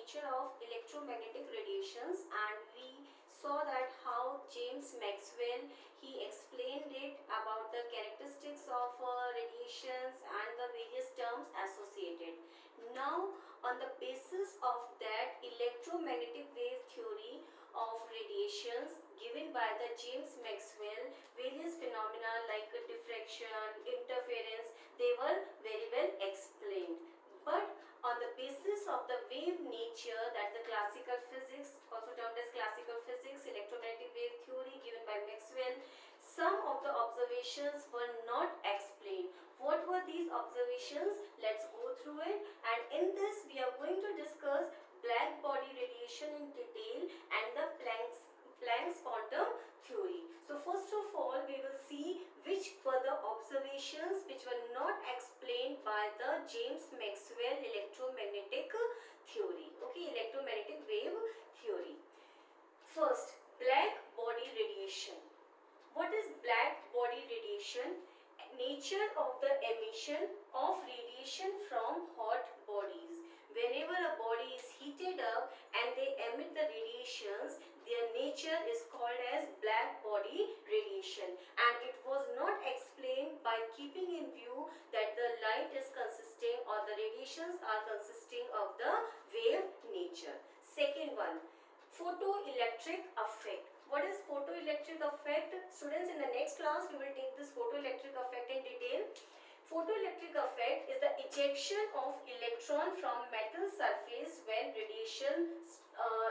nature of electromagnetic radiations, and we saw that how James Maxwell he explained it about the characteristics of radiations and the various terms associated. Now on the basis of that electromagnetic wave theory of radiations given by the James Maxwell, various phenomena like diffraction, interference, they were very well explained. But on the basis of the wave nature, that the classical physics, also termed as classical physics, electromagnetic wave theory given by Maxwell, some of the observations were not explained. What were these observations? Let's go through it, and in this we are going to discuss black body radiation in detail and the Planck's quantum theory. So first of all, we will see which were the observations which were not explained by the James Maxwell electromagnetic theory. Okay, electromagnetic wave theory. First, black body radiation. What is black body radiation? Nature of the emission of radiation from hot bodies. Whenever a body is heated up and they emit the radiations, their nature is called as black body radiation, and it was not explained by keeping in view that the light is consisting or the radiations are consisting of the wave nature. Second one, photoelectric effect. What is photoelectric effect? Students, in the next class we will take this photoelectric effect in detail. Photoelectric effect is the ejection of electron from metal surface when radiation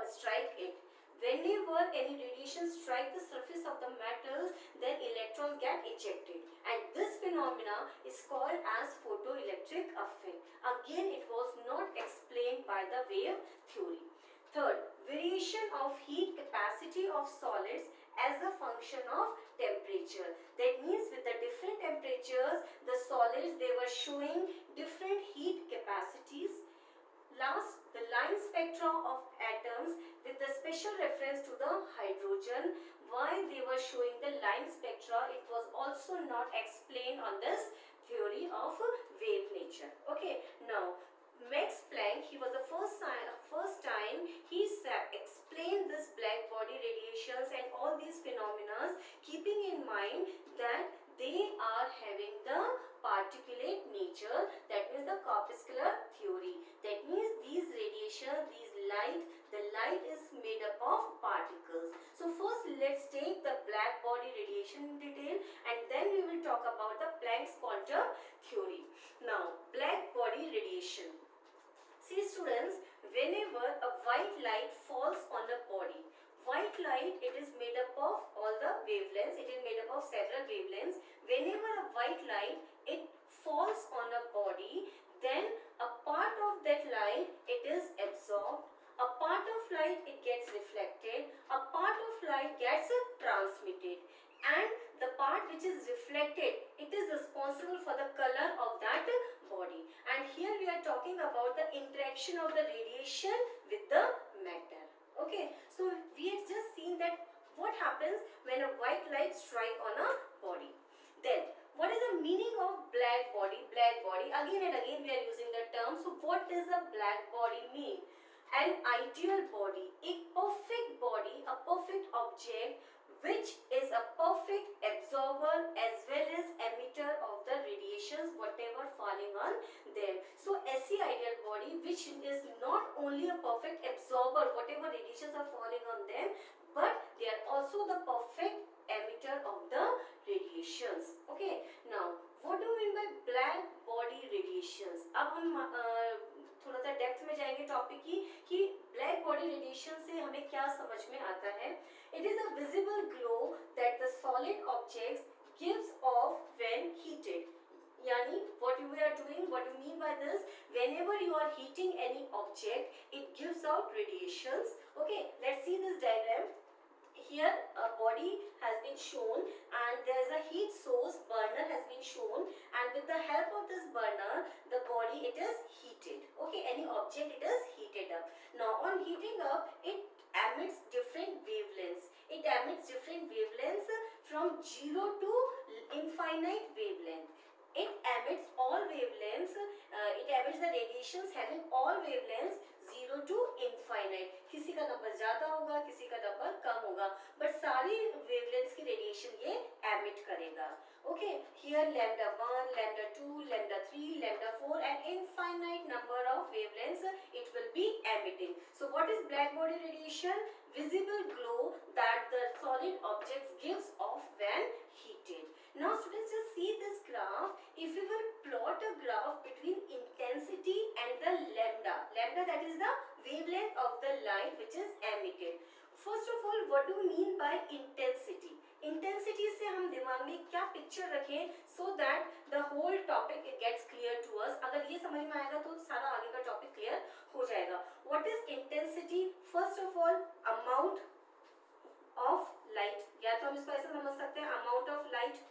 strike it. Whenever any radiation strike the surface of the metals, then electrons get ejected, and this phenomena is called as photoelectric effect. Again, it was not explained by the wave theory. Third, variation of heat capacity of solids as a function of temperature. That means with the different temperatures, the solids, they were showing different heat capacities. Last, the line spectra of atoms with the special reference to the hydrogen. Why they were showing the line spectra, it was also not explained on this theory of wave nature. Okay, now Max Planck, he was the first time he explained this black body radiations and all these phenomena, keeping in mind that they are having the particulate nature, that means the corpuscular theory. That means these radiations, the light is made up of particles. So first let's take the black body radiation in detail, and then we will talk about the Planck's quantum theory. Now, black body radiation. See students, whenever a white light falls on a body, white light, it is made up of all the wavelengths, it is made up of several wavelengths. Whenever a white light, it falls on a body, then a part of that light, it is absorbed, a part of light, it gets reflected, a part of light gets transmitted, and the part which is reflected, it is responsible for the color of that body. And here we are talking about the interaction of the radiation with the matter. Okay, so we have just seen that what happens when a white light strike on a body. Then what is the meaning of black body? Black body, again and again we are using the term. So what does a black body mean? An ideal body, a perfect body, a perfect object which is a perfect absorber as well as emitter of the radiations whatever falling on them. So SE ideal body, which is not only a perfect absorber whatever radiations are falling on them, but they are also the perfect emitter of the radiations. Okay, now what do we mean by black body radiations? अब हम थोड़ा सा depth में जाएंगे topic की कि black body radiation से हमें क्या समझ में आता है. It is a visible glow that the solid objects gives off when heated. Yani what you are doing, what you mean by this, whenever you are heating any object, it gives out radiations. Okay, let's see this diagram. Here a body has been shown and there is a heat source, burner has been shown, and with the help of this burner the body, it is heated. Okay, any object, it is heated up. Now on heating up, it emits different wavelengths. It emits different wavelengths from 0 to infinite wavelength. it emits all wavelengths, it emits the radiations having all wavelengths 0 to infinite. किसी का number ज्यादा होगा, किसी का number कम होगा, but सारी wavelengths की radiation ये emit करेगा. Okay, here lambda 1, lambda 2, lambda 3, lambda 4 and infinite number of wavelengths it will be emitting. So what is black body radiation? Visible glow that the solid objects gives off when heated. Now students, just see this graph. If we will plot a graph between intensity and the lambda, that is the wavelength of the light which is emitted. First of all, what do you mean by intensity? Intensity से हम दिमाग में क्या picture रखें so that the whole topic gets clear to us. अगर ये समझ में आएगा तो सारा आगे का टॉपिक क्लियर हो जाएगा. What is intensity? First of all amount of light, या तो हम इसको ऐसे समझ सकते हैं अमाउंट ऑफ लाइट,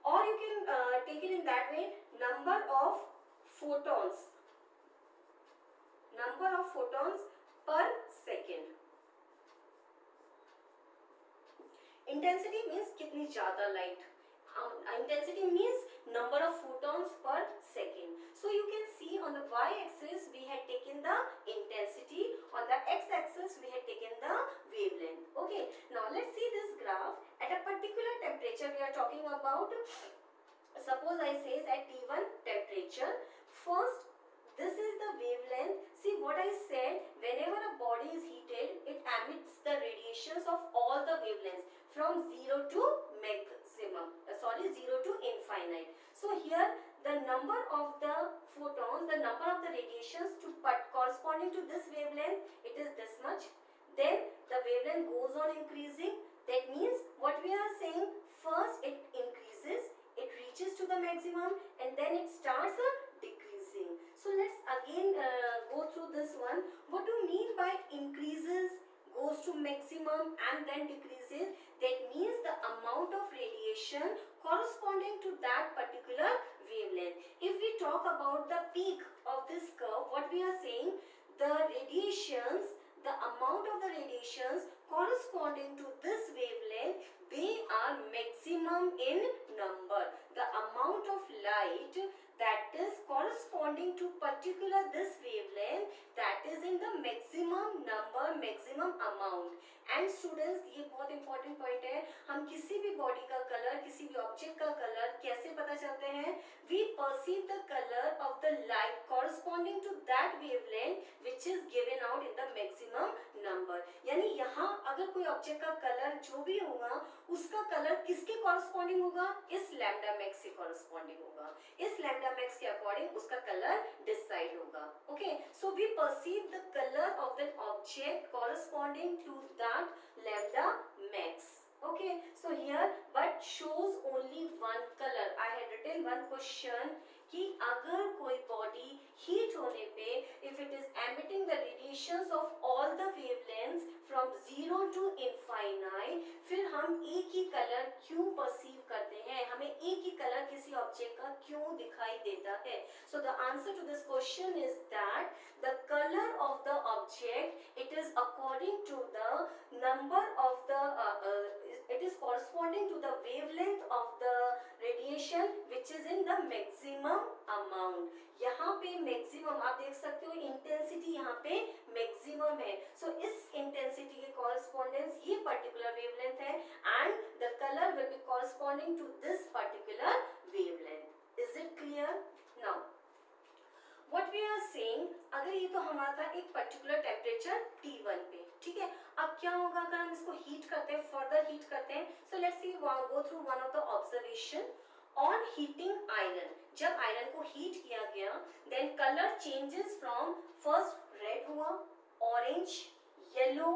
और you can take it in that way number of photons, number of photons per second. Intensity means कितनी ज्यादा light, intensity means number of photons per second. So you can see on the y-axis we had taken the intensity, on the x-axis we had taken the wavelength. Okay, now let's see this graph. At a particular temperature we are talking about, suppose I say at T1 temperature, first this is the wavelength. See what I said, whenever a body is heated it emits the radiations of all the wavelengths from 0 to maximum, 0 to infinite. So here the number of the photons, the number of the radiations to corresponding to this wavelength, it is this much. Then the wavelength goes on increasing. That means what we are saying, first it increases, it reaches to the maximum and then it starts decreasing. So let's again go through this one. What do you mean by increases, goes to maximum and then decreases? That means the amount of radiation corresponding to that particular wavelength. If we talk about the peak of this curve, what we are saying, the radiations, the amount of the radiations corresponding to this wavelength, they are maximum in number. The amount of light that is corresponding to particular this wavelength, that is in the maximum number, maximum amount. And students ये बहुत important point है, हम किसी भी body का colour, किसी भी object का कलर कैसे पता चलते हैं? We perceive the colour of the light corresponding to that wavelength which is given out in the maximum number. यानी यहाँ अगर कोई ऑब्जेक्ट का कलर जो भी होगा उसका कलर किसके कॉरस्पॉन्डिंग होगा? इस लैम्डा मैक्स के कॉरस्पॉन्डिंग होगा. इस लैम्डा मैक्स के अकॉर्डिंग उसका कलर डिसाइड होगा. Okay, so we perceive the colour of the object corresponding to that lambda max. Okay, so here but shows only one color. I had written one question कि अगर कोई body heat होने पे if it is emitting the radiations of all the wavelengths from 0 to infinite, फिर हम एक ही colour क्यों perceive करते हैं? हमें एक ही कलर किसी ऑब्जेक्ट का क्यों दिखाई देता है? So the answer to this question is that the color of the object, it is according to the number of the it is corresponding to the wavelength of the radiation which is in the maximum amount. यहाँ पे maximum आप देख सकते हो, intensity यहाँ पे maximum है. सो इस इंटेंसिटी के कॉरस्पॉन्डेंस ये पर्टिकुलर वेवलेंथ है and the colour will be corresponding to this particular wavelength. Is it clear? Now what we are saying, अगर ये तो हमारा था एक पर्टिकुलर टेम्परेचर T1 पे, ठीक है. अब क्या होगा अगर हम इसको हीट करते हैं, फर्दर हीट करते हैं? So let's see, go through one of the observation on heating iron. जब आयरन को हीट किया गया then colour changes from first red हुआ, ऑरेंज, येलो,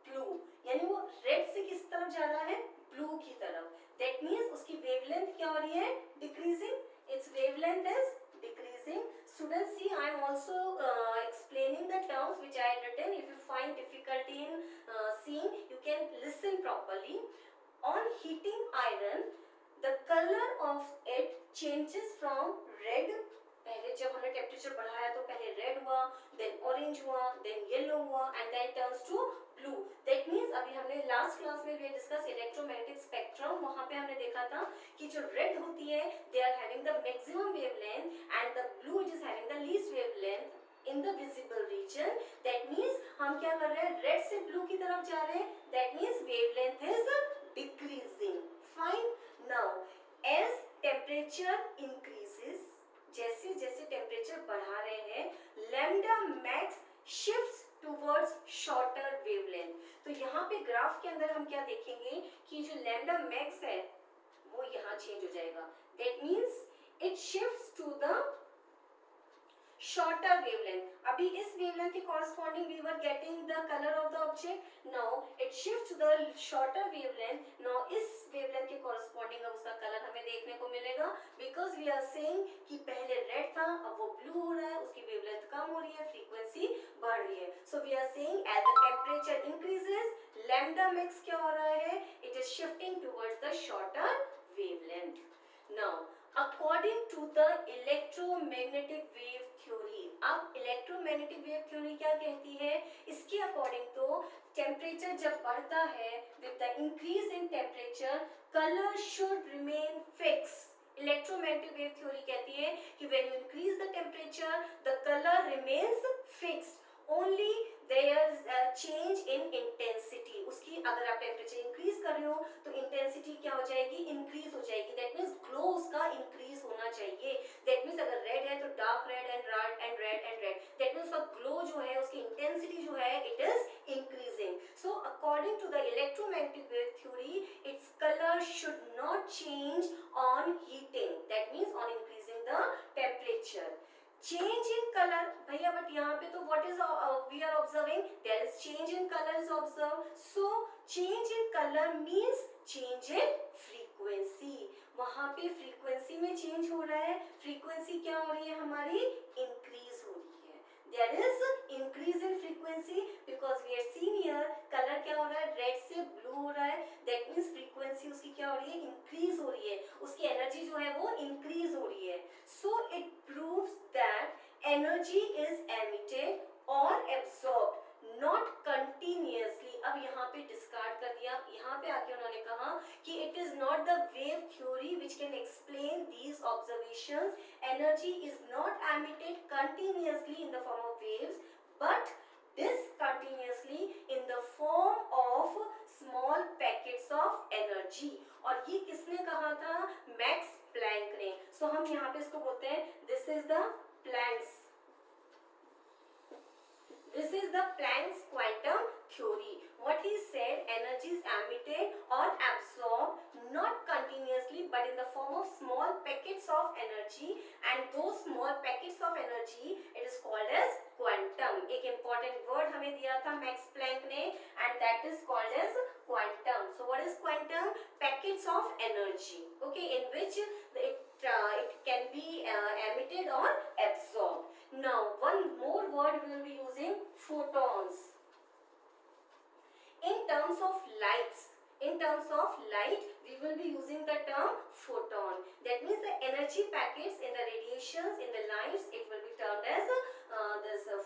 ब्लू. यानी वो रेड से किस तरफ जा रहा है? ब्लू की तरफ. दैट मींस उसकी वेवलेंथ क्या हो रही है? Decreasing. It's wavelength is decreasing. Students, see, I am also explaining the terms which I had written. If you find difficulty in seeing, you can listen properly. On heating iron, the color of it changes from red. पहले जब हमने temperature बढ़ाया तो पहले red हुआ, then orange हुआ, then yellow हुआ and then turns to blue. That means अभी हमने लास्ट क्लास में भी डिस्कस इलेक्ट्रोमैग्नेटिक स्पेक्ट्रम, वहां पे हमने देखा था कि जो रेड होती है they are having the maximum wavelength and the blue it is having the least wavelength in the visible region. That means हम क्या कर रहे हैं, रेड से ब्लू की तरफ जा रहे हैं. That means wavelength is decreasing. Fine. Now as temperature increases, जैसे जैसे टेम्परेचर बढ़ा रहे हैं, lambda max shifts towards shorter wavelength. तो यहाँ पे ग्राफ के अंदर हम क्या देखेंगे कि जो लैम्डा मैक्स है वो यहाँ चेंज हो जाएगा. That means it shifts to the shorter wavelength. अभी इस wavelength के corresponding we were getting the color of the object. Now it shifts to the shorter wavelength. Now इस wavelength के corresponding अब उसका color हमें देखने को मिलेगा, because we are saying कि पहले red था अब वो blue हो रहा है, उसकी wavelength कम हो रही है, frequency बढ़ रही है. So we are saying as the temperature increases, lambda max क्या हो रहा है, it is shifting towards the shorter wavelength. Now according to the electromagnetic wave theory, अब इलेक्ट्रोमैग्नेटिक वेव थ्योरी क्या कहती है, इसके अकॉर्डिंग तो टेम्परेचर जब बढ़ता है with the increase in temperature colour should remain fix. Electromagnetic wave theory कहती है कि when you increase the temperature the colour remains fixed, only there is a change in intensity. उसकी अगर आप टेम्परेचर इंक्रीज कर रहे हो तो इंटेंसिटी क्या हो जाएगी, इंक्रीज हो जाएगी. दैट मीन्स ग्लो उसका इंक्रीज होना चाहिए. दैट मीन्स अगर रेड है तो dark red and red and red and red. That means उसका ग्लो जो है, उसकी इंटेंसिटी जो है, it is increasing. So according to the electromagnetic wave theory its colour should not change on heating. That means on increasing the temperature. Change in color भैया, but यहाँ पे तो what is we are observing, there is change in color is observed. So change in color means change in frequency. वहाँ पे frequency में change हो रहा है. frequency क्या हो रही है हमारी, increase हो रही है. There is increase in frequency because we are seeing here color क्या हो रहा है, red से blue हो रहा है. That means frequency उसकी क्या हो रही है, increase हो रही है. उसकी energy जो है वो increase हो रही है. So it proves that energy is emitted or absorbed, not continuously. अब यहाँ पे discard कर दिया. यहाँ पे आके उन्होंने कहा कि it is not the wave theory which can explain these observations. Energy is not emitted continuously in the form of waves, but discontinuously in the form of small packets of energy. और ये किसने कहा था, max Planck ने. सो हम यहाँ पे इसको बोलते हैं this is the Planck's, this is the Planck's quantum theory. What he said, energy is emitted or absorbed not continuously but in the form of small packets of energy, and those small packets of energy it is called as quantum. एक important word हमें दिया था max Planck ने and that is called as quantum. So what is quantum? Packets of energy, okay, in which it can be emitted or absorbed. Now one more word we will be using, photons. In terms of lights, in terms of light we will be using the term photon. That means the energy packets in the radiations in the lights, it will be termed as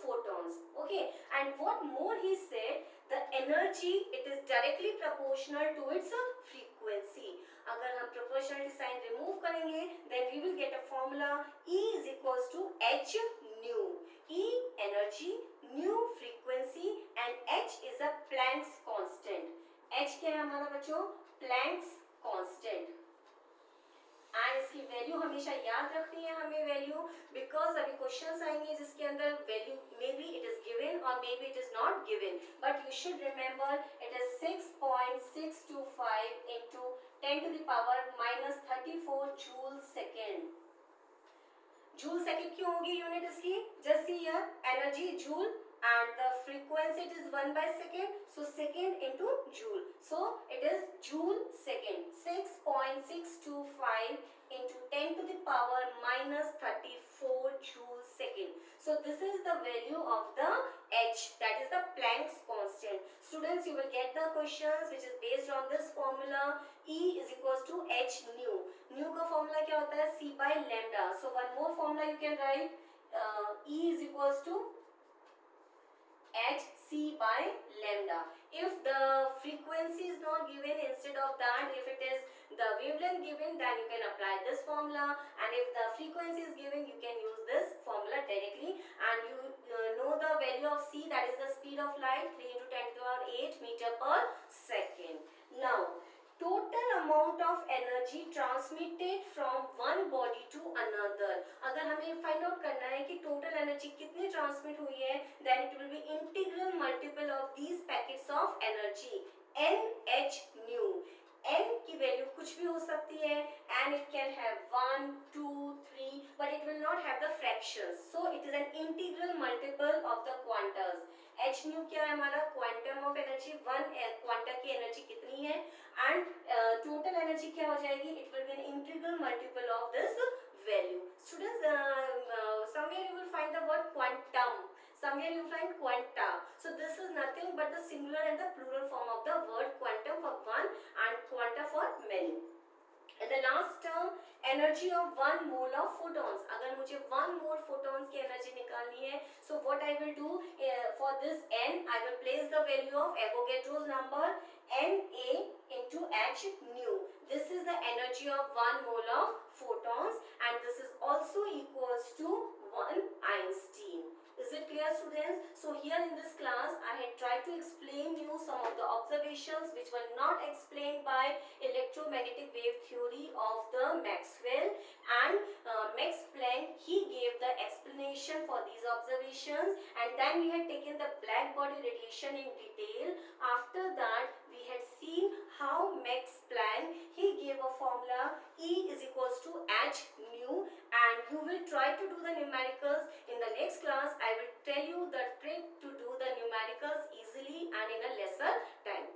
photons. Okay, and what more he said, the energy it is directly proportional to its frequency. अगर हम proportionality sign remove करेंगे then we will get a formula, E is equals to H nu. E energy, nu frequency and H is a Planck's constant. H क्या है हमारा बच्चों, Planck's constant. And इसकी value हमेशा याद रखनी है हमें वैल्यू, बिकॉज अभी क्वेश्चंस आएंगे जिसके अंदर value may be it is given और may be it is not given, but you should remember it is 6.625 into 10 to the power minus 34 joule second. Joule second क्यों होगी यूनिट इसकी, just see here energy joule and the frequency it is 1 by second, so second into joule, so it is joule second. 6.625 into 10 to the power minus 34 joule second. So this is the value of the H, that is the Planck's constant. Students, you will get the questions which is based on this formula. E is equals to H nu. Nu का formula क्या होता है, C by lambda. So one more formula you can write, E is equals to H C by lambda. If the frequency is not given, instead of that, if it is the wavelength given, then you can apply this formula, and if the frequency is given, you can use this formula directly. And you know the value of c, that is the speed of light, 3 into 10 to the power 8 meter per second. Now total amount of energy transmitted from one body to another. अगर हमें find out करना है कि total energy कितनी transmit हुई है, then it will be integral multiple of these packets of energy, n h nu. n की value कुछ भी हो सकती है, and it can have 1 2 3, but it will not have the fractions, so it is an integral multiple of the quantas. h nu क्या है हमारा quantum of energy, 1 quanta की एनर्जी कितनी है, एंड टोटल एनर्जी क्या हो जाएगी, it will B an integral multiple of this value. Students, somewhere you will find the word quantum, somewhere you will find quanta. So this is nothing but the singular and the plural form of the word quantum for one and quanta for many. And the last term, energy of 1 mole of photons. अगर मुझे 1 mole photons की energy निकालनी है, so what I will do for this n, I will place the value of Avogadro's number Na into h nu. This is the energy of 1 mole of photons, and this is also equals to 1 Einstein. Is it clear, students? So here in this class I had tried to explain you some of the observations which were not explained by electromagnetic wave theory of the Maxwell, and Max Planck, he gave the explanation for these observations, and then we had taken the black body radiation in detail. After that we had seen how Max Planck, he gave a formula E is equals to h nu, and you will try to do the numericals. In the next class I will tell you the trick to do the numericals easily and in a lesser time.